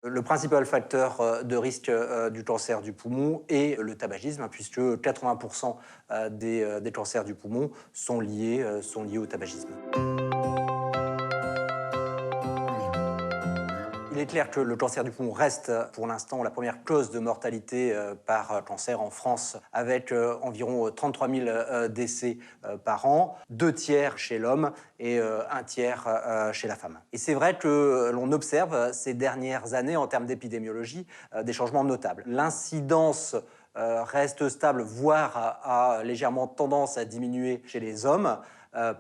Le principal facteur de risque du cancer du poumon est le tabagisme, hein, puisque 80% des cancers du poumon sont liés au tabagisme. Il est clair que le cancer du poumon reste pour l'instant la première cause de mortalité par cancer en France, avec environ 33 000 décès par an, 2 tiers chez l'homme et 1 tiers chez la femme. Et c'est vrai que l'on observe ces dernières années, en termes d'épidémiologie, des changements notables. L'incidence reste stable, voire a légèrement tendance à diminuer chez les hommes.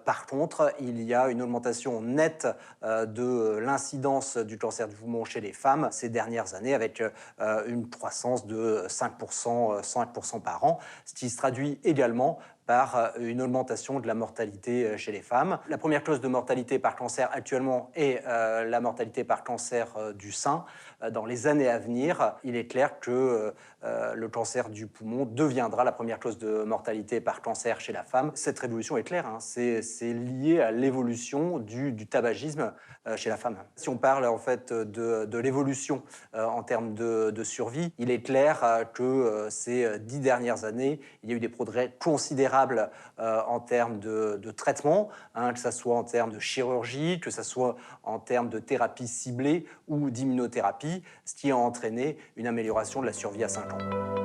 Par contre, il y a une augmentation nette de l'incidence du cancer du poumon chez les femmes ces dernières années, avec une croissance de 5% par an, ce qui se traduit également par une augmentation de la mortalité chez les femmes. La première cause de mortalité par cancer actuellement est la mortalité par cancer du sein. Dans les années à venir, il est clair que le cancer du poumon deviendra la première cause de mortalité par cancer chez la femme. Cette révolution est claire, hein, c'est lié à l'évolution du tabagisme chez la femme. Si on parle en fait de l'évolution en termes de survie, il est clair que ces 10 dernières années, il y a eu des progrès considérables en termes de traitement, hein, que ce soit en termes de chirurgie, que ce soit en termes de thérapie ciblée ou d'immunothérapie, ce qui a entraîné une amélioration de la survie à 5 ans.